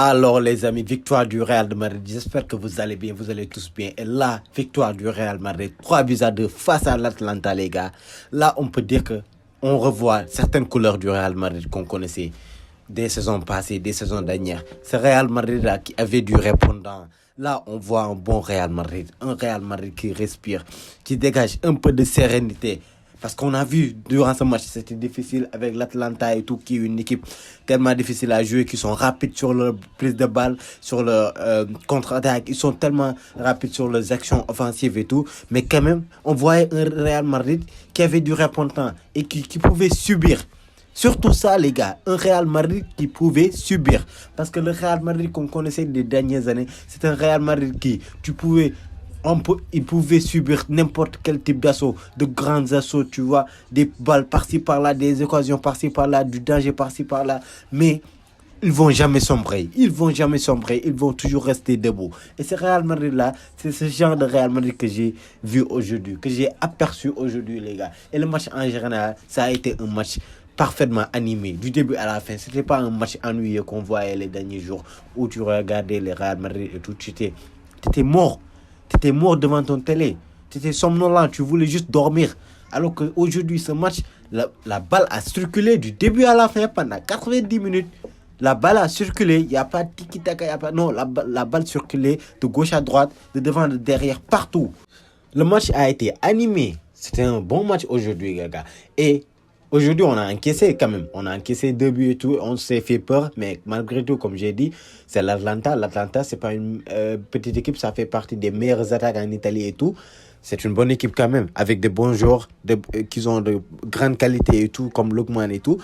Alors les amis, victoire du Real de Madrid. J'espère que vous allez bien, vous allez tous bien. Et là, victoire du Real Madrid, 3-2 face à l'Atalanta les gars. Là, on peut dire que on revoit certaines couleurs du Real Madrid qu'on connaissait des saisons passées, des saisons dernières. Ce Real Madrid là qui avait du répondant. Là, on voit un bon Real Madrid. Un Real Madrid qui respire, qui dégage un peu de sérénité. Parce qu'on a vu durant ce match, c'était difficile avec l'Atalanta et tout, qui est une équipe tellement difficile à jouer, qui sont rapides sur leur prise de balle, sur leur contre-attaque. Ils sont tellement rapides sur leurs actions offensives et tout. Mais quand même, on voyait un Real Madrid qui avait du répondant et qui pouvait subir. Surtout ça, les gars, un Real Madrid qui pouvait subir. Parce que le Real Madrid qu'on connaissait des dernières années, c'est un Real Madrid qui, il pouvait subir n'importe quel type d'assaut, de grands assauts, tu vois, des balles par-ci par-là, des occasions par-ci par-là, du danger par-ci par-là. Mais ils vont jamais sombrer, ils vont toujours rester debout. Et ce Real Madrid-là, c'est ce genre de Real Madrid que j'ai vu aujourd'hui, que j'ai aperçu aujourd'hui, les gars. Et le match en général, ça a été un match parfaitement animé, du début à la fin. C'était pas un match ennuyeux qu'on voyait les derniers jours, où tu regardais les Real Madrid et tout, tu étais mort. Tu étais mort devant ton télé. Tu étais somnolent. Tu voulais juste dormir. Alors qu'aujourd'hui, ce match, la balle a circulé du début à la fin pendant 90 minutes. La balle a circulé. Il n'y a pas de tiki-taka. Non, la balle circulait de gauche à droite, de devant, de derrière, partout. Le match a été animé. C'était un bon match aujourd'hui, les gars. Et aujourd'hui, on a encaissé quand même. On a encaissé 2 buts et tout. On s'est fait peur. Mais malgré tout, comme j'ai dit, c'est l'Atalanta. L'Atalanta, c'est pas une petite équipe. Ça fait partie des meilleures attaques en Italie et tout. C'est une bonne équipe quand même. Avec des bons joueurs qui ont de grandes qualités et tout, comme Lookman et tout.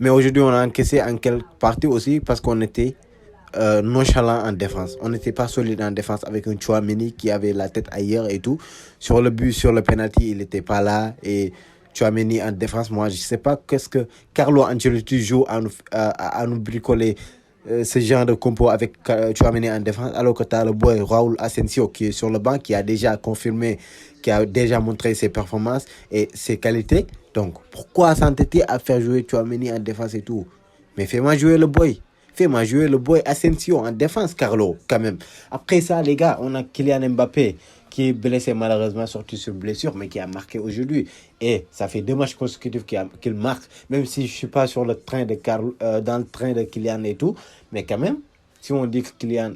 Mais aujourd'hui, on a encaissé en quelque partie aussi parce qu'on était nonchalant en défense. On n'était pas solide en défense avec un Tchouaméni qui avait la tête ailleurs et tout. Sur le but, sur le penalty, il n'était pas là. Et Tchouaméni en défense, moi je ne sais pas qu'est-ce que Carlo Ancelotti joue à nous bricoler ce genre de compo avec Tchouaméni en défense, alors que tu as le boy Raúl Asensio qui est sur le banc, qui a déjà confirmé, qui a déjà montré ses performances et ses qualités. Donc pourquoi s'entêter à faire jouer Tchouaméni en défense et tout? Mais fais-moi jouer le boy. Fais-moi jouer le boy Asensio en défense, Carlo, quand même. Après ça, les gars, on a Kylian Mbappé qui est blessé, malheureusement sorti sur blessure, mais qui a marqué aujourd'hui. Et ça fait 2 matchs consécutifs qu'il marque, même si je ne suis pas sur le train dans le train de Kylian et tout. Mais quand même, si on dit que Kylian,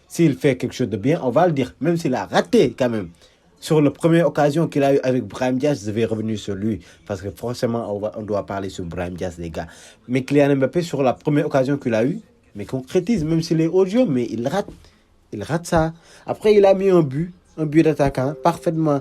s'il fait quelque chose de bien, on va le dire, même s'il a raté quand même. Sur la première occasion qu'il a eu avec Brahim Diaz, je vais revenir sur lui. Parce que forcément, on doit parler sur Brahim Diaz, les gars. Mais Kylian Mbappé, sur la première occasion qu'il a eu, mais concrétise, même s'il est au jeu, mais il rate. Il rate ça. Après, il a mis un but d'attaquant, parfaitement,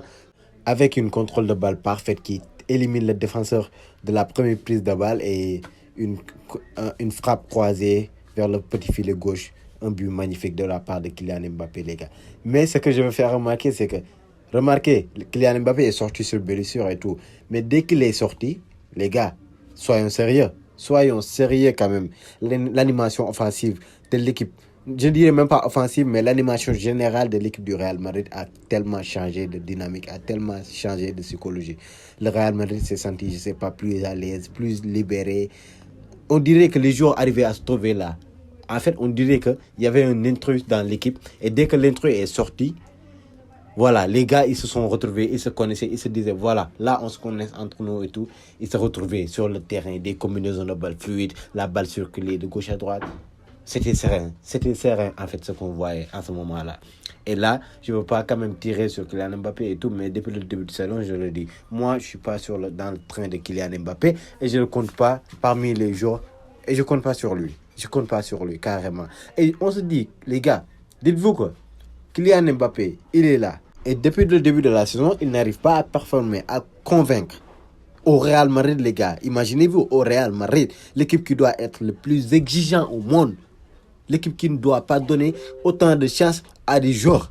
avec une contrôle de balle parfaite qui élimine le défenseur de la première prise de balle et une frappe croisée vers le petit filet gauche. Un but magnifique de la part de Kylian Mbappé, les gars. Mais ce que je veux faire remarquer, c'est que, Kylian Mbappé est sorti sur blessure et tout. Mais dès qu'il est sorti, les gars, soyons sérieux. Soyons sérieux quand même. L'animation offensive de l'équipe, je ne dirais même pas offensive, mais l'animation générale de l'équipe du Real Madrid a tellement changé de dynamique, a tellement changé de psychologie. Le Real Madrid s'est senti, je ne sais pas, plus à l'aise, plus libéré. On dirait que les joueurs arrivaient à se trouver là. En fait, on dirait qu'il y avait un intrus dans l'équipe. Et dès que l'intrus est sorti, voilà, les gars, ils se sont retrouvés, ils se connaissaient, ils se disaient, voilà, là, on se connaît entre nous et tout. Ils se retrouvaient sur le terrain, des combinaisons de balles fluides, la balle circulait de gauche à droite. C'était serein en fait ce qu'on voyait en ce moment-là. Et là, je ne veux pas quand même tirer sur Kylian Mbappé et tout, mais depuis le début du salon, je le dis, moi, je ne suis pas dans le train de Kylian Mbappé et je ne le compte pas parmi les joueurs et je ne compte pas sur lui. Je ne compte pas sur lui, carrément. Et on se dit, les gars, dites-vous que Kylian Mbappé, il est là. Et depuis le début de la saison, il n'arrive pas à performer, à convaincre. Au Real Madrid, les gars, imaginez-vous au Real Madrid, l'équipe qui doit être le plus exigeant au monde. L'équipe qui ne doit pas donner autant de chance à des joueurs.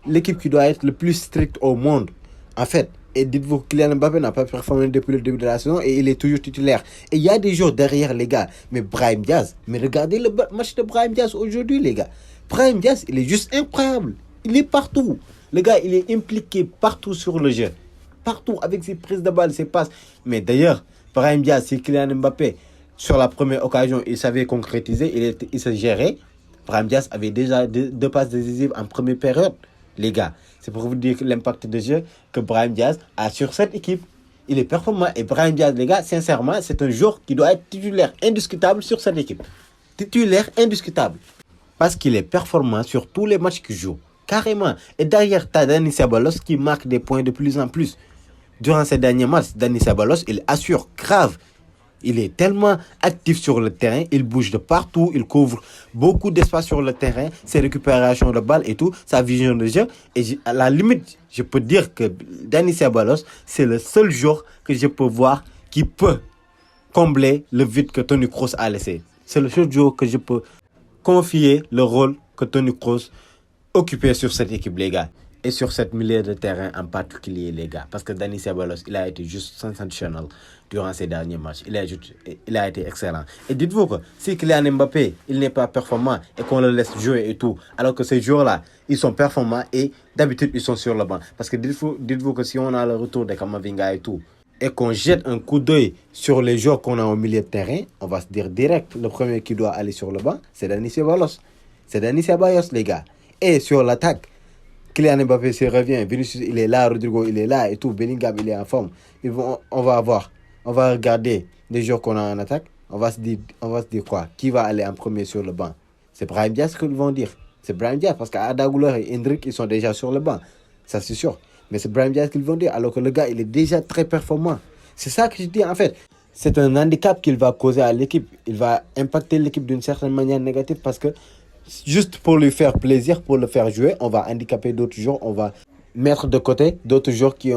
L'équipe qui doit être le plus strict au monde. En fait, et dites-vous que Kylian Mbappé n'a pas performé depuis le début de la saison et il est toujours titulaire. Et il y a des joueurs derrière, les gars. Mais Brahim Diaz, mais regardez le match de Brahim Diaz aujourd'hui, les gars. Brahim Diaz, il est juste incroyable. Il est partout. Le gars, il est impliqué partout sur le jeu. Partout, avec ses prises de balle, ses passes. Mais d'ailleurs, Brahim Diaz, c'est Kylian Mbappé. Sur la première occasion, il savait concrétiser, il se gérait. Brahim Diaz avait déjà deux passes décisives en première période, les gars. C'est pour vous dire l'impact de jeu que Brahim Diaz a sur cette équipe. Il est performant. Et Brahim Diaz, les gars, sincèrement, c'est un joueur qui doit être titulaire indiscutable sur cette équipe. Titulaire indiscutable. Parce qu'il est performant sur tous les matchs qu'il joue. Carrément. Et derrière, tu as Dani Ceballos qui marque des points de plus en plus. Durant ces derniers matchs, Dani Ceballos, il assure grave. Il est tellement actif sur le terrain, il bouge de partout, il couvre beaucoup d'espace sur le terrain, ses récupérations de balles et tout, sa vision de jeu. Et à la limite, je peux dire que Dani Ceballos, c'est le seul joueur que je peux voir qui peut combler le vide que Toni Kroos a laissé. C'est le seul joueur que je peux confier le rôle que Toni Kroos occupait sur cette équipe, les gars. Et sur cette milieu de terrain en particulier, les gars. Parce que Dani Ceballos, il a été juste sensationnel durant ces derniers matchs. Il a été excellent. Et dites-vous que si Kylian Mbappé, il n'est pas performant et qu'on le laisse jouer et tout, alors que ces joueurs-là, ils sont performants et d'habitude, ils sont sur le banc. Parce que dites-vous que si on a le retour de Kamavinga et tout, et qu'on jette un coup d'œil sur les joueurs qu'on a au milieu de terrain, on va se dire direct, le premier qui doit aller sur le banc, c'est Dani Ceballos. C'est Dani Ceballos, les gars. Et sur l'attaque, Kylian Mbappé se revient, Vinicius il est là, Rodrigo il est là et tout, Bellingham il est en forme. On va regarder les joueurs qu'on a en attaque, on va se dire quoi? Qui va aller en premier sur le banc? C'est Brahim Diaz qu'ils vont dire. C'est Brahim Diaz parce qu'Arda Güler et Hendrick ils sont déjà sur le banc, ça c'est sûr. Mais c'est Brahim Diaz qu'ils vont dire alors que le gars il est déjà très performant. C'est ça que je dis en fait. C'est un handicap qu'il va causer à l'équipe. Il va impacter l'équipe d'une certaine manière négative parce que juste pour lui faire plaisir, pour le faire jouer, on va handicaper d'autres joueurs, on va mettre de côté d'autres joueurs qui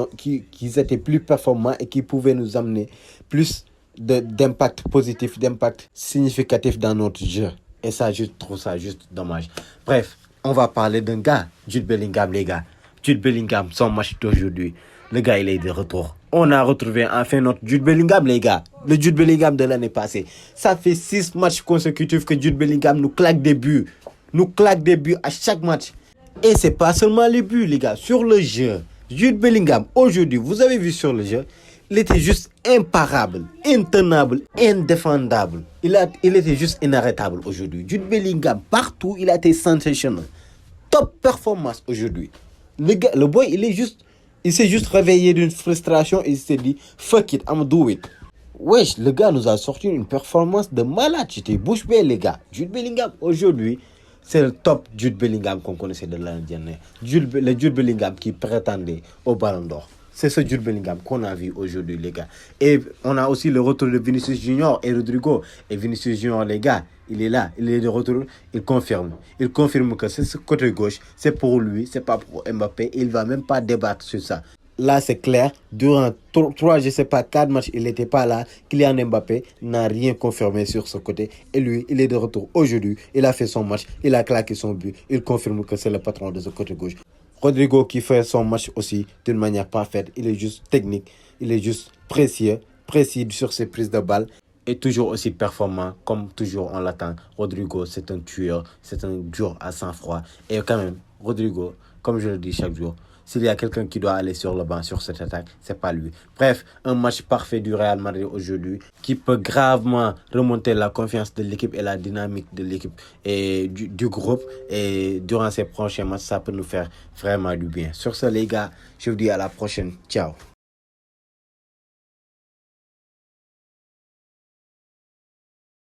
étaient plus performants et qui pouvaient nous amener plus d'impact positif, d'impact significatif dans notre jeu. Et ça, je trouve ça juste dommage. Bref, on va parler d'un gars, Jude Bellingham, les gars. Jude Bellingham, son match d'aujourd'hui. Le gars, il est de retour. On a retrouvé enfin notre Jude Bellingham, les gars. Le Jude Bellingham de l'année passée. Ça fait 6 matchs consécutifs que Jude Bellingham nous claque des buts. Nous claque des buts à chaque match. Et c'est pas seulement les buts, les gars. Sur le jeu, Jude Bellingham, aujourd'hui, vous avez vu sur le jeu, il était juste imparable, intenable, indéfendable. Il était juste inarrêtable aujourd'hui. Jude Bellingham, partout, il a été sensationnel. Top performance aujourd'hui. Le boy, il s'est juste réveillé d'une frustration et il s'est dit, fuck it, I'm do it. Wesh, le gars nous a sorti une performance de malade. J'étais bouche bée, les gars. Jude Bellingham, aujourd'hui, c'est le top Jude Bellingham qu'on connaissait de l'année dernière. Le Jude Bellingham qui prétendait au Ballon d'Or. C'est ce Jude Bellingham qu'on a vu aujourd'hui, les gars. Et on a aussi le retour de Vinicius Junior et Rodrigo. Et Vinicius Junior, les gars, il est là, il est de retour, il confirme. Il confirme que c'est ce côté gauche, c'est pour lui, c'est pas pour Mbappé. Il va même pas débattre sur ça. Là, c'est clair, durant 4 matchs, il n'était pas là. Kylian Mbappé n'a rien confirmé sur ce côté. Et lui, il est de retour aujourd'hui. Il a fait son match, il a claqué son but. Il confirme que c'est le patron de ce côté gauche. Rodrigo qui fait son match aussi d'une manière parfaite. Il est juste technique, il est juste précis sur ses prises de balles. Et toujours aussi performant, comme toujours on l'attend. Rodrigo, c'est un tueur, c'est un joueur à sang-froid. Et quand même, Rodrigo, comme je le dis chaque jour, s'il y a quelqu'un qui doit aller sur le banc sur cette attaque, c'est pas lui. Bref, un match parfait du Real Madrid aujourd'hui qui peut gravement remonter la confiance de l'équipe et la dynamique de l'équipe et du groupe. Et durant ces prochains matchs, ça peut nous faire vraiment du bien. Sur ce, les gars, je vous dis à la prochaine. Ciao.